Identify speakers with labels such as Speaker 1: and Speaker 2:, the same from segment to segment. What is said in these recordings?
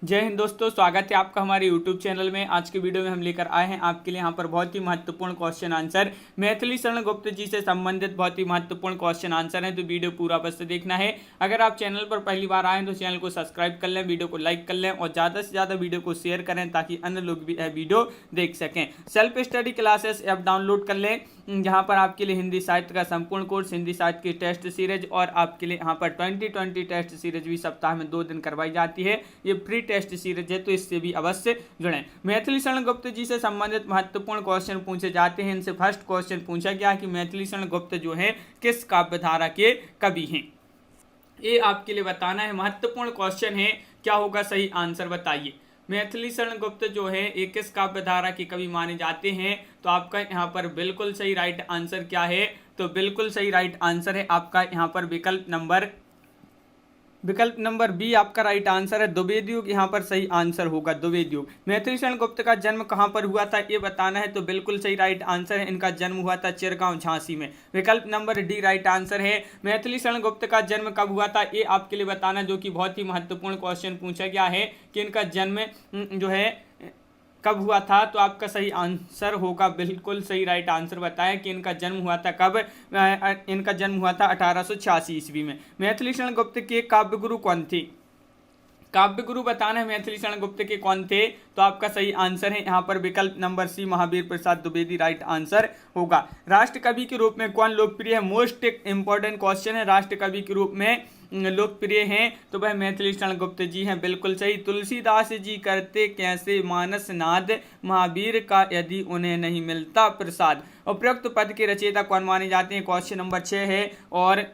Speaker 1: जय हिंद दोस्तों, स्वागत है आपका हमारे YouTube चैनल में। आज के वीडियो में हम लेकर आए हैं आपके लिए यहाँ पर बहुत ही महत्वपूर्ण क्वेश्चन आंसर। मैथिली शरण गुप्त जी से संबंधित बहुत ही महत्वपूर्ण क्वेश्चन आंसर है, तो वीडियो पूरा बस देखना है। अगर आप चैनल पर पहली बार आए तो चैनल को सब्सक्राइब कर लें, वीडियो को लाइक कर लें और ज़्यादा से ज़्यादा वीडियो को शेयर करें ताकि अन्य लोग भी यह वीडियो देख सकें। Self study classes app download कर लें, जहाँ पर आपके लिए हिंदी साहित्य का संपूर्ण कोर्स, हिंदी साहित्य की टेस्ट सीरीज और आपके लिए यहाँ पर 2020 टेस्ट सीरीज भी सप्ताह में 2 दिन करवाई जाती है। ये फ्री टेस्ट सीरीज है, तो इससे भी अवश्य जुड़ें। मैथिली शरण गुप्त जी से संबंधित महत्वपूर्ण क्वेश्चन पूछे जाते हैं। इनसे फर्स्ट क्वेश्चन पूछा गया कि मैथिली शरण गुप्त जो है किस काव्यधारा के कवि हैं। ये आपके लिए बताना है, महत्वपूर्ण क्वेश्चन है। क्या होगा सही आंसर बताइए। मैथिली शरण गुप्त जो है एक किस काव्यधारा के कवि माने जाते हैं, तो आपका यहाँ पर बिल्कुल सही राइट आंसर क्या है, तो बिल्कुल सही राइट आंसर है आपका यहाँ पर विकल्प नंबर बी आपका राइट आंसर है। द्विवेदी युग यहाँ पर सही आंसर होगा, द्विवेदी युग। मैथिली शरण गुप्त का जन्म कहाँ पर हुआ था ये बताना है, तो बिल्कुल सही राइट आंसर है। इनका जन्म हुआ था चिरगांव झांसी में। विकल्प नंबर डी राइट आंसर है। मैथिली शरण गुप्त का जन्म कब हुआ था ये आपके लिए बताना, जो कि बहुत ही महत्वपूर्ण क्वेश्चन पूछा गया है कि इनका जन्म जो है कब हुआ था, तो आपका सही आंसर होगा, बिल्कुल सही राइट आंसर बताया कि इनका जन्म हुआ था कब। इनका जन्म हुआ था 1886 ईस्वी में। मैथिली शरण गुप्त के काव्य गुरु कौन थे, काव्य गुरु बताना है मैथिली शरण गुप्त के कौन थे, तो आपका सही आंसर है यहाँ पर विकल्प number C Mahavir Prasad Dwivedi right answer होगा। राष्ट्र कवि के रूप में कौन लोकप्रिय है, मोस्ट इंपॉर्टेंट क्वेश्चन है। राष्ट्र कवि के रूप में लोकप्रिय हैं तो वह मैथिली शरण गुप्त जी हैं, बिल्कुल सही। तुलसीदास जी करते कैसे मानस नाद, महावीर का यदि उन्हें नहीं मिलता प्रसाद। उपरोक्त पद के रचयिता कौन माने जाते हैं, क्वेश्चन नंबर 6 है और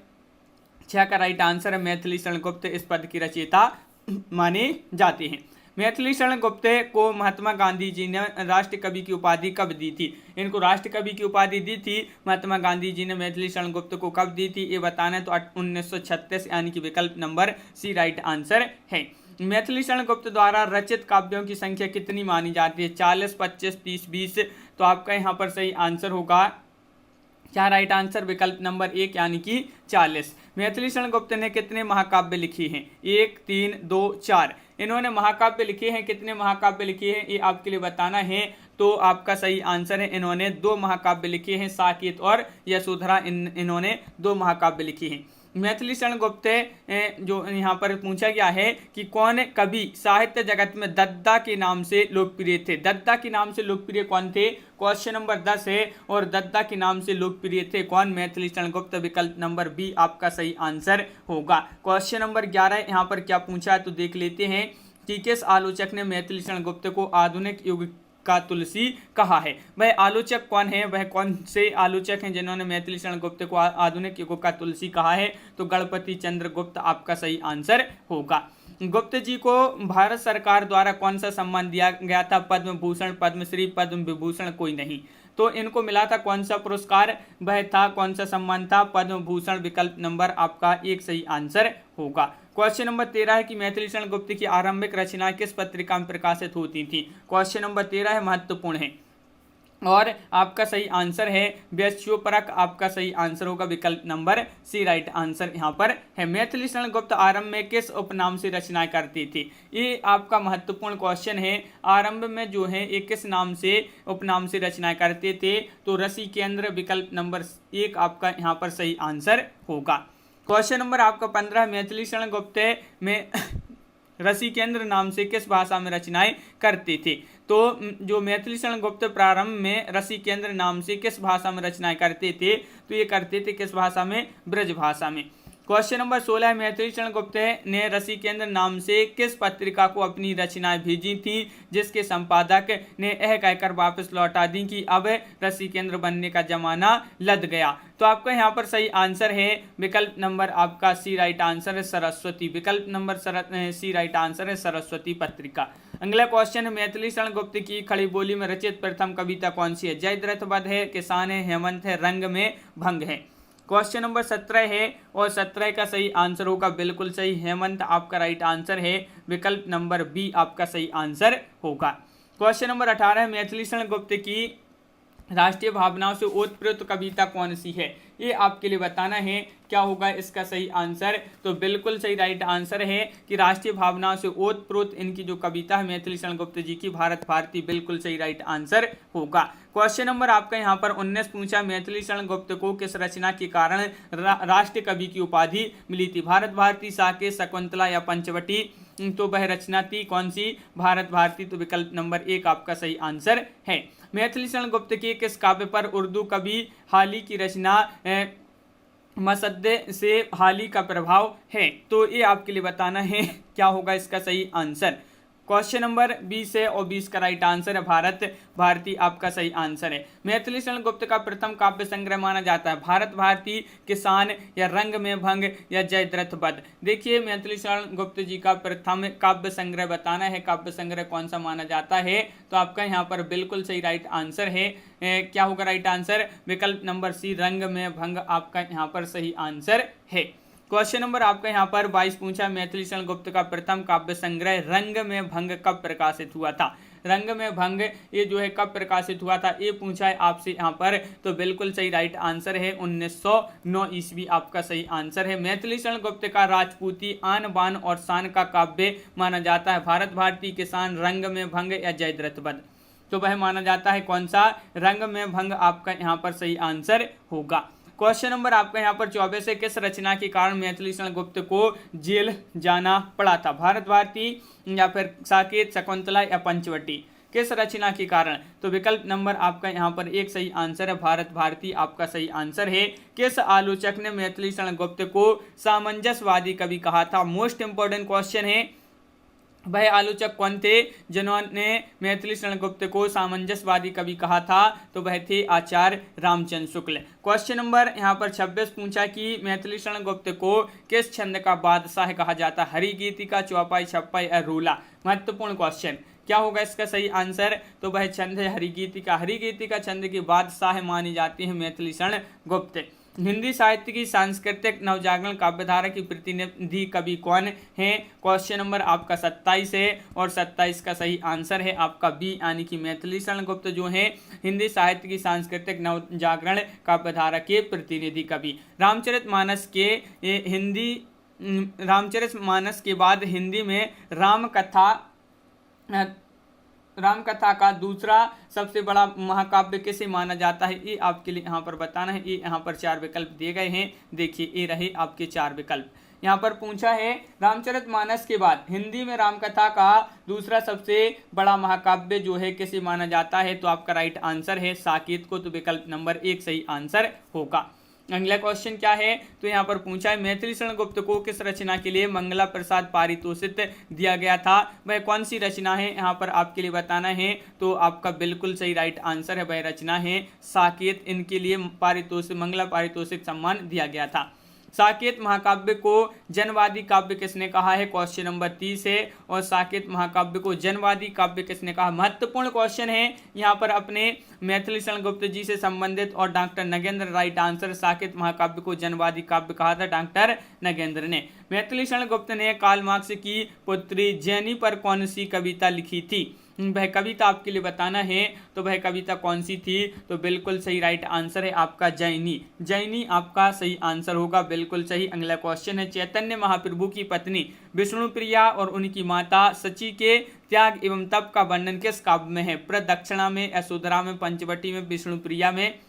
Speaker 1: 6 का राइट आंसर है मैथिली शरण गुप्त इस पद की रचयिता माने जाते हैं। मैथिली शरण गुप्त को महात्मा गांधी जी ने राष्ट्र कवि की उपाधि कब दी थी, इनको राष्ट्र कवि की उपाधि दी थी महात्मा गांधी जी ने मैथिली शरण गुप्त को कब दी थी ये बताना है, तो 1936 यानी कि विकल्प नंबर सी राइट आंसर है। मैथिली शरण गुप्त द्वारा रचित काव्यों की संख्या कितनी मानी जाती है, 40, 25, 30, 20, तो आपका यहाँ पर सही आंसर होगा क्या राइट आंसर, विकल्प नंबर 1 यानी कि 40। मैथिली शरण गुप्त ने कितने महाकाव्य लिखे हैं, 1, 3, 2, 4। इन्होंने महाकाव्य लिखे हैं, कितने महाकाव्य लिखे हैं ये आपके लिए बताना है, तो आपका सही आंसर है इन्होंने 2 महाकाव्य लिखे हैं, साकेत और यशोधरा। इन्होंने 2 महाकाव्य लिखे हैं। मैथिली शरण गुप्त जो यहाँ पर पूछा गया है कि कौन कवि साहित्य जगत में दद्दा के नाम से लोकप्रिय थे, दद्दा के नाम से लोकप्रिय कौन थे, क्वेश्चन नंबर 10 है और दद्दा के नाम से लोकप्रिय थे कौन, मैथिली शरण गुप्त। विकल्प नंबर बी आपका सही आंसर होगा। क्वेश्चन नंबर 11 यहाँ पर क्या पूछा है तो देख लेते हैं कि किस आलोचक ने मैथिली शरण गुप्त को आधुनिक युग का तुलसी कहा है। वह आलोचक कौन है, वह कौन से आलोचक हैं जिन्होंने मैथिली शरण गुप्त को आधुनिक युग का तुलसी कहा है, तो गणपति चंद्र गुप्त आपका सही आंसर होगा। गुप्त जी को भारत सरकार द्वारा कौन सा सम्मान दिया गया था, पद्म भूषण, पद्मश्री, पद्म विभूषण, कोई नहीं, तो इनको मिला था कौन सा पुरस्कार, वह था कौन सा सम्मान था, पद्म भूषण। विकल्प नंबर आपका 1 सही आंसर होगा। क्वेश्चन नंबर 13 है कि मैथिली शरण गुप्त की आरंभिक रचनाएं किस पत्रिका में प्रकाशित होती थी। क्वेश्चन नंबर 13 है, महत्वपूर्ण है और आपका सही आंसर है व्यस्योपरक, आपका सही आंसर होगा विकल्प नंबर सी राइट आंसर यहाँ पर है। मैथिली शरण गुप्त आरंभ में किस उपनाम से रचनाएं करती थी, ये आपका महत्वपूर्ण क्वेश्चन है। आरंभ में जो है एक किस नाम से उपनाम से रचनाएं करते थे, तो रसिकेंद्र। विकल्प नंबर 1 आपका यहाँ पर सही आंसर होगा। क्वेश्चन नंबर आपका 15, मैथिली शरण गुप्त में रसिकेंद्र नाम से किस भाषा में रचनाएं करते थे, तो जो मैथिली शरण गुप्त प्रारंभ में रसिकेंद्र नाम से किस भाषा में रचनाएं करते थे, तो ये करते थे किस भाषा में, ब्रज भाषा में। क्वेश्चन नंबर 16, मैथिली शरण गुप्त ने रसिकेंद्र नाम से किस पत्रिका को अपनी रचनाएं भेजी थी, जिसके संपादक ने यह कहकर वापस लौटा दी कि अब रसिकेंद्र बनने का जमाना लद गया, तो आपका यहाँ पर सही आंसर है विकल्प नंबर आपका सी राइट आंसर है सरस्वती। विकल्प नंबर सी राइट आंसर है सरस्वती पत्रिका। अगला क्वेश्चन है, मैथिली शरण गुप्त की खड़ी बोली में रचित प्रथम कविता कौन सी है, जयद्रथ वध है, किसान है, हेमंत है, रंग में भंग है। क्वेश्चन नंबर 17 है और 17 का सही आंसर होगा बिल्कुल सही, हेमंत आपका राइट आंसर है। विकल्प नंबर बी आपका सही आंसर होगा। क्वेश्चन नंबर 18, मैथिली शरण गुप्त की राष्ट्रीय भावनाओं से ओतप्रोत कविता कौन सी है, ये आपके लिए बताना है क्या होगा इसका सही आंसर? तो बिल्कुल सही राइट आंसर है कि राष्ट्रीय भावनाओं से ओतप्रोत इनकी जो कविता है मैथिली शरण गुप्त जी की भारत भारती, बिल्कुल सही राइट आंसर होगा। क्वेश्चन नंबर आपका यहाँ पर 19 पूछा, मैथिली शरण गुप्त को किस रचना के कारण राष्ट्रीय कवि की उपाधि मिली थी? भारत भारती, साकेत, शकुंतला या पंचवटी? तो वह रचना थी कौन सी? भारत भारती। तो विकल्प नंबर 1 आपका सही आंसर है। मैथिली शरण गुप्त के किस काव्य पर उर्दू कवि हाली की रचना मसद्दे से हाली का प्रभाव है? तो ये आपके लिए बताना है क्या होगा इसका सही आंसर। क्वेश्चन नंबर 20 है और 20 का राइट आंसर है भारत भारती, आपका सही आंसर है। मैथिली शरण गुप्त का प्रथम काव्य संग्रह माना जाता है भारत भारती, किसान या रंग में भंग या जयद्रथ वध? देखिए मैथिली शरण गुप्त जी का प्रथम काव्य संग्रह बताना है, काव्य संग्रह कौन सा माना जाता है? तो आपका यहाँ पर बिल्कुल सही राइट आंसर है। क्या होगा राइट आंसर? विकल्प नंबर सी, रंग में भंग, आपका यहाँ पर सही आंसर है। क्वेश्चन नंबर आपका यहाँ पर 22 पूछा, मैथिली शरण गुप्त का प्रथम काव्य संग्रह रंग में भंग कब प्रकाशित हुआ था? रंग में भंग ये जो है कब प्रकाशित हुआ था, ये पूछा है आपसे यहाँ पर। तो बिल्कुल सही राइट आंसर है 1909 ईस्वी, आपका सही आंसर है। मैथिली शरण गुप्त का राजपूती, आन बान और शान का काव्य माना जाता है भारत भारती, किसान, रंग में भंग या जयद्रथ वध? तो वह माना जाता है कौन सा? रंग में भंग, आपका यहाँ पर सही आंसर होगा। क्वेश्चन नंबर आपका यहाँ पर 24 है, किस रचना के कारण मैथिली शरण गुप्त को जेल जाना पड़ा था? भारत भारती या फिर साकेत, शकुंतला या पंचवटी? किस रचना के कारण? तो विकल्प नंबर आपका यहाँ पर 1 सही आंसर है, भारत भारती, आपका सही आंसर है। किस आलोचक ने मैथिली शरण गुप्त को सामंजस्यवादी कवि कहा था? मोस्ट इंपोर्टेंट क्वेश्चन है। वह आलोचक कौन थे जिन्होंने मैथिली शरण गुप्त को सामंजस्यवादी कवि कहा था? तो वह थे आचार्य रामचंद्र शुक्ल। क्वेश्चन नंबर यहाँ पर 26 पूछा कि मैथिली शरण गुप्त को किस छंद का बादशाह कहा जाता है? हरि गीतिका, चौपाई, छप्पाई या रूला? महत्वपूर्ण क्वेश्चन, क्या होगा इसका सही आंसर? तो वह छंद है हरिगीतिका। हरिगीतिका छंद की बादशाह मानी जाती है मैथिली शरण गुप्त। हिंदी साहित्य की सांस्कृतिक नवजागरण काव्यधारा की प्रतिनिधि कवि कौन है? क्वेश्चन नंबर आपका 27 है और 27 का सही आंसर है आपका बी, यानी कि मैथिली शरण गुप्त जो है हिंदी साहित्य की सांस्कृतिक नवजागरण काव्यधारा के प्रतिनिधि कवि। रामचरितमानस के बाद हिंदी में रामकथा का दूसरा सबसे बड़ा महाकाव्य किसे माना जाता है? ये आपके लिए यहाँ पर बताना है। ये यहाँ पर 4 विकल्प दिए गए हैं, देखिए ये रहे आपके 4 विकल्प। यहाँ पर पूछा है रामचरितमानस के बाद हिंदी में रामकथा का दूसरा सबसे बड़ा महाकाव्य जो है किसे माना जाता है? तो आपका राइट आंसर है साकेत को, तो विकल्प नंबर 1 सही आंसर होगा। अगला क्वेश्चन क्या है? तो यहाँ पर पूछा है मैथिली शरण गुप्त को किस रचना के लिए मंगला प्रसाद पारितोषिक दिया गया था? वह कौन सी रचना है? यहाँ पर आपके लिए बताना है। तो आपका बिल्कुल सही राइट आंसर है, वह रचना है साकेत। इनके लिए मंगला पारितोषिक सम्मान दिया गया था। साकेत महाकाव्य को जनवादी काव्य किसने कहा है? क्वेश्चन नंबर 30 है और साकेत महाकाव्य को जनवादी काव्य किसने कहा? महत्वपूर्ण क्वेश्चन है यहाँ पर अपने मैथिली शरण गुप्त जी से संबंधित और doctor Nagendra right answer. Saket महाकाव्य को जनवादी काव्य कहा था डॉक्टर नगेंद्र ने। मैथिली शरण गुप्त ने कार्ल मार्क्स की पुत्री जेनी पर कौन सी कविता लिखी थी? वह कविता आपके लिए बताना है। तो वह कविता कौन सी थी? तो बिल्कुल सही राइट आंसर है आपका जैनी। जैनी आपका सही आंसर होगा, बिल्कुल सही। अगला क्वेश्चन है चैतन्य महाप्रभु की पत्नी विष्णुप्रिया और उनकी माता सची के त्याग एवं तप का वर्णन किस काव्य में है? प्रदक्षिणा में, यशोधरा में, पंचवटी में, विष्णुप्रिया में?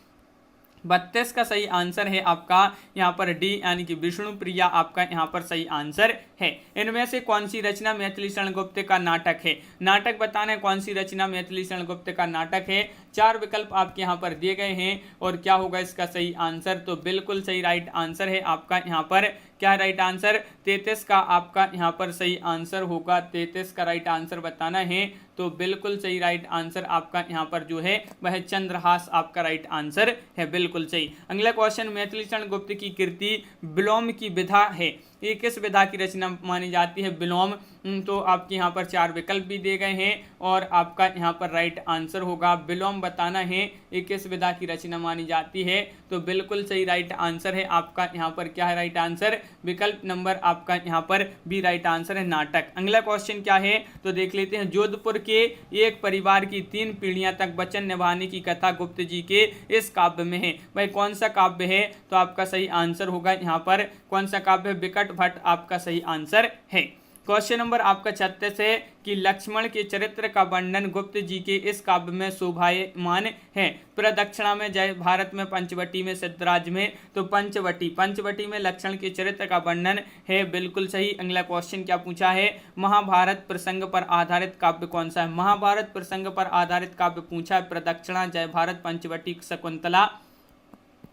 Speaker 1: 32 का सही आंसर है आपका यहाँ पर डी, यानी कि विष्णुप्रिया आपका यहाँ पर सही आंसर है। इनमें से कौन सी रचना मैथिली शरण गुप्त का नाटक है? नाटक बताना है कौन सी रचना मैथिली शरण गुप्त का नाटक है। 4 विकल्प आपके यहाँ पर दिए गए हैं और क्या होगा इसका सही आंसर? तो बिल्कुल सही राइट आंसर है आपका यहाँ पर क्या राइट आंसर? 33 का आपका यहाँ पर सही आंसर होगा। 33 का राइट आंसर बताना है। तो बिल्कुल सही राइट आंसर आपका यहाँ पर जो है वह चंद्रहास आपका राइट आंसर है, बिल्कुल सही। अगला क्वेश्चन मैथिली शरण गुप्त की कृति विलोम की विधा है, ये किस विधा की रचना मानी जाती है? विलोम तो आपके यहाँ पर 4 विकल्प भी दिए गए हैं और आपका यहाँ पर राइट आंसर होगा विलोम बताना है ये किस विधा की रचना मानी जाती है। तो बिल्कुल सही राइट आंसर है आपका यहाँ पर क्या है राइट आंसर, विकल्प नंबर आपका यहाँ पर बी राइट आंसर है नाटक। अगला क्वेश्चन क्या है तो देख लेते हैं। जोधपुर के एक परिवार की 3 पीढ़ियां तक वचन निभाने की कथा गुप्त जी के इस काव्य में है। भाई कौन सा काव्य है तो आपका सही आंसर होगा यहाँ पर कौन सा काव्य, विकट भट्ट आपका सही आंसर है। क्वेश्चन नंबर आपका 36 है कि लक्ष्मण के चरित्र का वर्णन गुप्त जी के इस काव्य में शोभायमान है। प्रदक्षिणा में, जय भारत में, पंचवटी में, सिद्धराज में। तो पंचवटी में लक्ष्मण के चरित्र का वर्णन है, बिल्कुल सही। अगला क्वेश्चन क्या पूछा है, महाभारत प्रसंग पर आधारित काव्य कौन सा है। महाभारत प्रसंग पर आधारित काव्य पूछा है प्रदक्षिणा, जय भारत, पंचवटी, शकुंतला।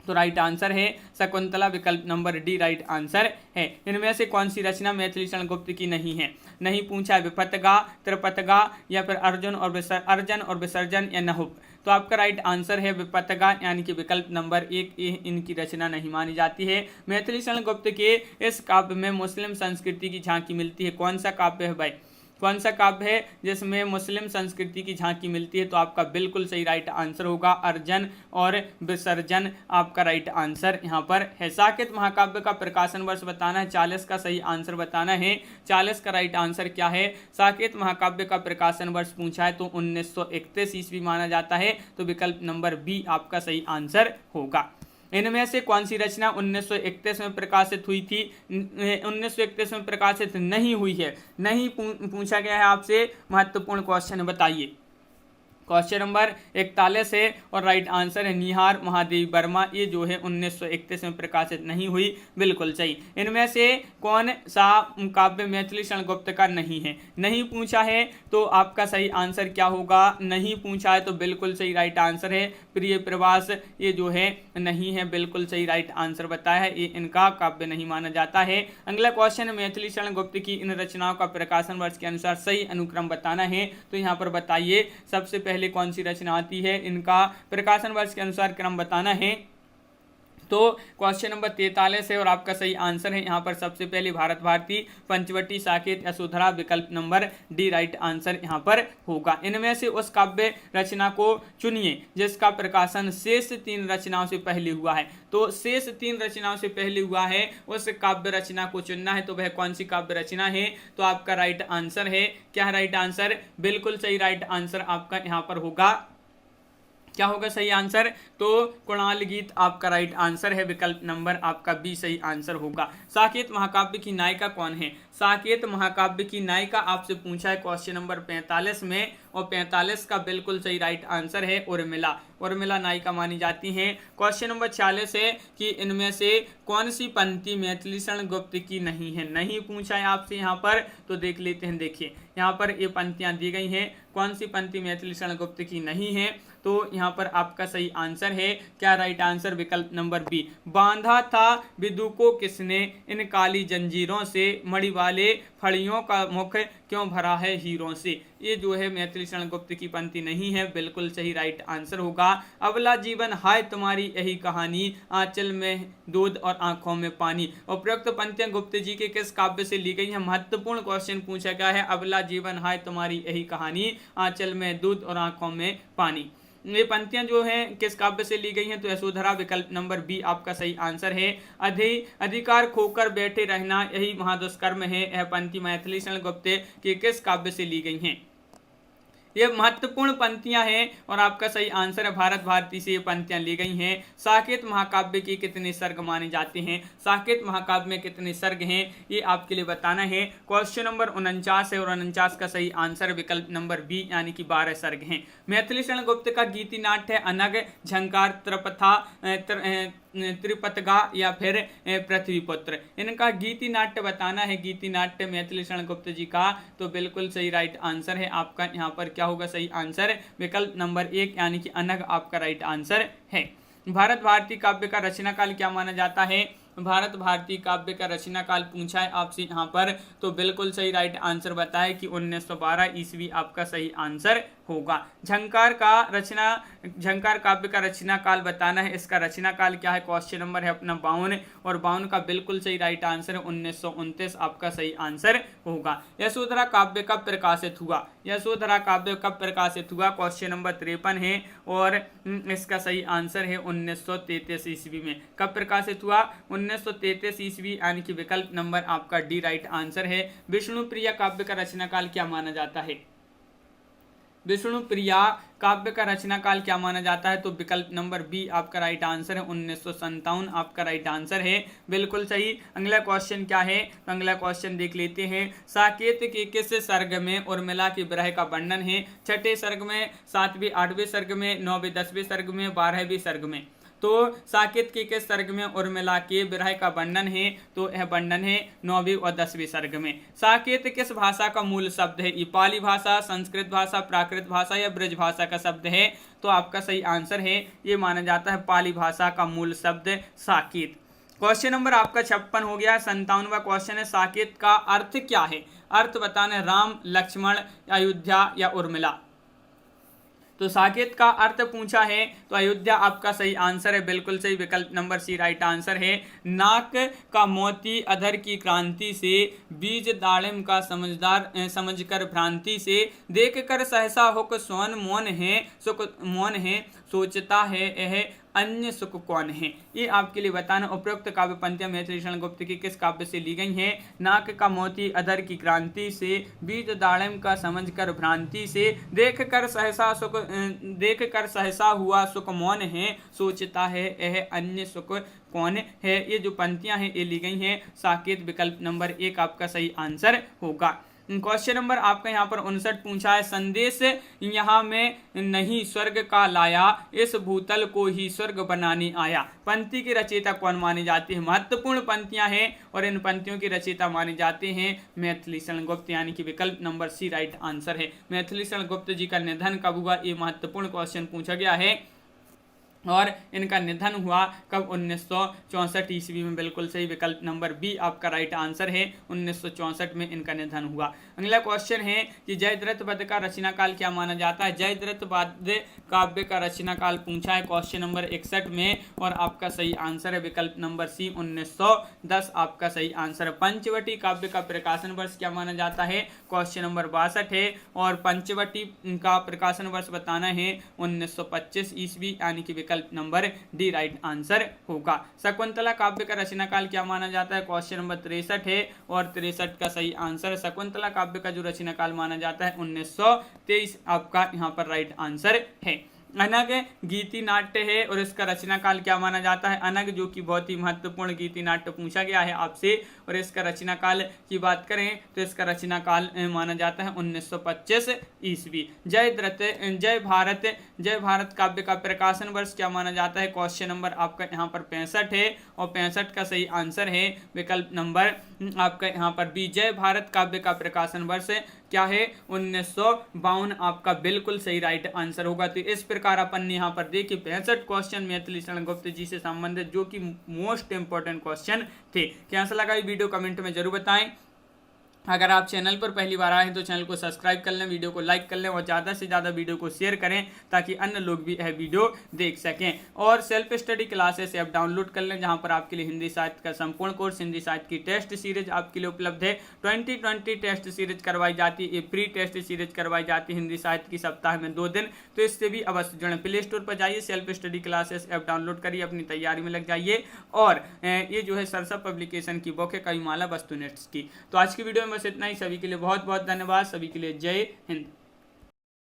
Speaker 1: तो राइट आंसर है शकुंतला, विकल्प नंबर डी राइट आंसर है। इनमें से कौन सी रचना मैथिली शरण गुप्त की नहीं है। नहीं पूछा है विपतगा, त्रिपतगा या फिर अर्जन और विसर्जन या नहुप। तो आपका राइट आंसर है विपतगा यानी कि विकल्प नंबर 1 इनकी रचना नहीं मानी जाती है। मैथिली शरण गुप्त के इस काव्य में मुस्लिम संस्कृति की झांकी मिलती है। कौन सा काव्य है भाई, कौन सा काव्य है जिसमें मुस्लिम संस्कृति की झांकी मिलती है। तो आपका बिल्कुल सही राइट आंसर होगा अर्जन और विसर्जन आपका राइट आंसर यहाँ पर है। साकेत महाकाव्य का प्रकाशन वर्ष बताना है, 40 का सही आंसर बताना है। 40 का राइट आंसर क्या है, साकेत महाकाव्य का प्रकाशन वर्ष पूछा है तो 1931 ईस्वी माना जाता है। तो विकल्प नंबर बी आपका सही आंसर होगा। इनमें से कौन सी रचना 1931 में प्रकाशित हुई थी। 1931 में प्रकाशित नहीं हुई है, नहीं पूछा गया है आपसे, महत्वपूर्ण क्वेश्चन बताइए। क्वेश्चन नंबर 41 है और राइट आंसर है निहार महादेवी वर्मा। ये जो है 1931 में प्रकाशित नहीं हुई, बिल्कुल सही। इनमें से कौन सा काव्य मैथिली शरण गुप्त का नहीं है। नहीं पूछा है तो आपका सही आंसर क्या होगा, नहीं पूछा है तो बिल्कुल सही राइट आंसर है प्रिय प्रवास। ये जो है नहीं है, बिल्कुल सही राइट आंसर बताया है, ये इनका काव्य नहीं माना जाता है। अगला क्वेश्चन, मैथिली शरण गुप्त की इन रचनाओं का प्रकाशन वर्ष के अनुसार सही अनुक्रम बताना है। तो यहाँ पर बताइए सबसे पहले कौन सी रचना आती है, इनका प्रकाशन वर्ष के अनुसार क्रम बताना है। तो क्वेश्चन नंबर 43 है और आपका सही आंसर है यहाँ पर सबसे पहले भारत भारती, पंचवटी, साकेत, यशोधरा, विकल्प नंबर डी राइट आंसर यहाँ पर होगा। इनमें से उस काव्य रचना को चुनिए जिसका प्रकाशन शेष 3 रचनाओं से पहले हुआ है। तो शेष 3 रचनाओं से पहले हुआ है उस काव्य रचना को चुनना है। तो वह कौन सी काव्य रचना है, तो आपका राइट आंसर है क्या है राइट आंसर, बिल्कुल सही राइट आंसर आपका यहाँ पर होगा। क्या होगा सही आंसर, तो कुणाल गीत आपका राइट आंसर है, विकल्प नंबर आपका बी सही आंसर होगा। साकेत महाकाव्य की नायिका कौन है। साकेत महाकाव्य की नायिका आपसे पूछा है क्वेश्चन नंबर 45 में और 45 का बिल्कुल सही राइट आंसर है उर्मिला। उर्मिला नायिका मानी जाती हैं। क्वेश्चन नंबर 46 है कि इनमें से कौन सी पंक्ति मैथिली शरण गुप्त की नहीं है। नहीं पूछा है आपसे यहाँ पर, तो देख लेते हैं। देखिए यहाँ पर ये पंक्तियां दी गई हैं, कौन सी पंक्ति मैथिली शरण गुप्त की नहीं है। तो यहाँ पर आपका सही आंसर है क्या राइट आंसर, विकल्प नंबर बी। बांधा था विदु को किसने इन काली जंजीरों से, मणि वाले फड़ियों का मुख क्यों भरा है हीरों से। ये जो है मैथिली शरण गुप्त की पंक्ति नहीं है, बिल्कुल सही राइट आंसर होगा। अबला जीवन हाय तुम्हारी यही कहानी, आंचल में दूध और आंखों में पानी। उपरोक्त पंक्तियां गुप्त जी के किस काव्य से ली गई है। महत्वपूर्ण क्वेश्चन पूछा गया है। अबला जीवन हाय तुम्हारी यही कहानी, आंचल में दूध और आंखों में पानी। ये पंक्तियां जो हैं किस काव्य से ली गई हैं, तो यशोधरा, विकल्प नंबर बी आपका सही आंसर है। अधिकार खोकर बैठे रहना यही महादुष्कर्म है, यह पंक्ति मैथिली शरण गुप्त के किस काव्य से ली गई हैं। ये महत्वपूर्ण पंक्तियां हैं और आपका सही आंसर है भारत भारती से ये पंक्तियां ली गई हैं। साकेत महाकाव्य के कितने सर्ग माने जाते हैं। साकेत महाकाव्य में कितने सर्ग हैं ये आपके लिए बताना है। क्वेश्चन नंबर 49 है और 49 का सही आंसर विकल्प नंबर बी यानी कि 12 सर्ग हैं। मैथिली शरण गुप्त का गीति नाट्य है अनग, झंकार, त्रपथा, त्रिपतगा या फिर पृथ्वीपुत्र। इनका गीति नाट्य बताना है, गीति नाट्य मैथिली शरण गुप्त जी का। तो बिल्कुल सही राइट आंसर है आपका यहाँ पर क्या होगा सही आंसर, विकल्प नंबर 1 यानी कि अनग आपका राइट आंसर है। भारत भारती काव्य का रचना काल क्या माना जाता है। भारत भारती काव्य का रचना काल पूछा है आपसे यहाँ पर, तो बिल्कुल सही राइट आंसर बताए कि 1912 ईस्वी आपका सही आंसर होगा। झंकार काव्य का रचना काल बताना है, इसका रचना काल क्या है, क्वेश्चन नंबर है अपना 52 और 52 का बिल्कुल सही राइट आंसर है 1929 आपका सही आंसर होगा। यशोधरा काव्य कब प्रकाशित हुआ, यशोधरा काव्य कब प्रकाशित हुआ, क्वेश्चन नंबर 53 है और इसका सही आंसर है 1933 ईस्वी में। कब प्रकाशित हुआ, 1933 ईस्वी, यानी कि विकल्प नंबर आपका डी राइट आंसर है। विष्णुप्रिया काव्य का रचना काल क्या माना जाता है, विष्णुप्रिया काव्य का रचना काल क्या माना जाता है, तो विकल्प नंबर बी आपका राइट आंसर है 1957 आपका राइट आंसर है, बिल्कुल सही। अगला क्वेश्चन क्या है, तो अगला क्वेश्चन देख लेते हैं। साकेत के किस सर्ग में उर्मिला के विरह का वर्णन है, छठे सर्ग में, सातवें आठवें सर्ग में, 9वें 10वें सर्ग में, 12वें सर्ग में। तो साकेत के किस सर्ग में उर्मिला के विरह का वर्णन है, तो यह वर्णन है 9वें और 10वें सर्ग में। साकेत किस भाषा का मूल शब्द है, ये पाली भाषा, संस्कृत भाषा, प्राकृत भाषा या ब्रज भाषा का शब्द है, तो आपका सही आंसर है ये माना जाता है पाली भाषा का मूल शब्द साकेत। क्वेश्चन नंबर आपका 56 हो गया। 57वां क्वेश्चन है, साकेत का अर्थ क्या है, अर्थ बताना है, राम, लक्ष्मण, अयोध्या या उर्मिला। तो साकेत का अर्थ पूछा है, तो अयोध्या आपका सही आंसर है, बिल्कुल सही, विकल्प नंबर सी राइट आंसर है। नाक का मोती अधर की क्रांति से, बीज दाड़िम का समझकर भ्रांति से, देख कर सहसा हुक सोन मौन है, सुख मौन है, सोचता है यह अन्य सुख कौन है। ये आपके लिए बताना, उपरोक्त काव्य पंक्तियां मैथिली शरण गुप्त की किस काव्य से ली गई हैं। नाक का मोती अधर की क्रांति से, बीज दाड़िम का समझकर भ्रांति से, देख कर सहसा हुआ सुख मौन है, सोचता है यह अन्य सुख कौन है। ये जो पंक्तियां हैं ये ली गई हैं साकेत, विकल्प नंबर 1 आपका सही आंसर होगा। क्वेश्चन नंबर आपका यहाँ पर 59 पूछा है, संदेश यहाँ में नहीं स्वर्ग का लाया, इस भूतल को ही स्वर्ग बनाने आया। पंक्ति की रचयिता कौन मानी जाती है, महत्वपूर्ण पंक्तियां हैं और इन पंक्तियों की रचयिता माने जाते हैं मैथिली शरण गुप्त, यानी कि विकल्प नंबर सी राइट आंसर है। मैथिली शरण गुप्त जी का निधन कब हुआ, ये महत्वपूर्ण क्वेश्चन पूछा गया है और इनका निधन हुआ कब, 1964 ईस्वी में, बिल्कुल सही, विकल्प नंबर बी आपका राइट आंसर है, 1964 में इनका निधन हुआ। अगला क्वेश्चन है कि जयद्रथ वध का रचना काल क्या माना जाता है, जयद्रथ वध काव्य का रचना काल पूछा है क्वेश्चन नंबर 61 में और आपका सही आंसर है विकल्प नंबर सी 1910 आपका सही आंसर है। पंचवटी काव्य का प्रकाशन वर्ष क्या माना जाता है, क्वेश्चन नंबर 62 है और पंचवटी का प्रकाशन वर्ष बताना है 1925 ईस्वी, यानी कि विकल्प नंबर डी राइट आंसर होगा। शकुंतला काव्य का रचना काल क्या माना जाता है, क्वेश्चन नंबर 63 है और 63 का सही आंसर। शकुंतला काव्य का जो रचना काल माना जाता है 1923 आपका यहाँ पर राइट आंसर है। अनग गीति नाट्य है और इसका रचना काल क्या माना जाता है, अनग जो कि बहुत ही महत्वपूर्ण गीति नाट्य पूछा गया है आपसे और इसका रचना काल की बात करें तो इसका रचना काल माना जाता है 1925 ईस्वी। जय भारत काव्य का प्रकाशन वर्ष क्या माना जाता है, क्वेश्चन नंबर आपका यहाँ पर 65 है और 65 का सही आंसर है विकल्प नंबर आपका यहाँ पर बी। जय भारत काव्य का प्रकाशन वर्ष क्या है, 1952 आपका बिल्कुल सही राइट आंसर होगा। तो इस प्रकार अपन ने यहाँ पर देखिए 65 क्वेश्चन मैथिली शरण गुप्त जी से संबंधित जो कि मोस्ट इंपोर्टेंट क्वेश्चन थे। कैसा लगा ये वीडियो कमेंट में जरूर बताएं। अगर आप चैनल पर पहली बार आए हैं तो चैनल को सब्सक्राइब कर लें, वीडियो को लाइक कर लें और ज़्यादा से ज़्यादा वीडियो को शेयर करें ताकि अन्य लोग भी यह वीडियो देख सकें। और self study classes app download कर लें जहां पर आपके लिए हिंदी साहित्य का संपूर्ण कोर्स, हिंदी साहित्य की टेस्ट सीरीज आपके लिए उपलब्ध है। 2020 टेस्ट सीरीज करवाई जाती है, ये प्री टेस्ट सीरीज करवाई जाती है हिंदी साहित्य की सप्ताह में 2 दिन, तो इससे भी अवश्य जुड़ें। प्ले स्टोर पर जाइए, self study classes app download करिए, अपनी तैयारी में लग जाइए। और ये जो है सरसप पब्लिकेशन की बुक है कविमाला वस्तुनिष्ठ की। तो आज की वीडियो में बस इतना ही। सभी के लिए बहुत बहुत धन्यवाद। सभी के लिए जय हिंद।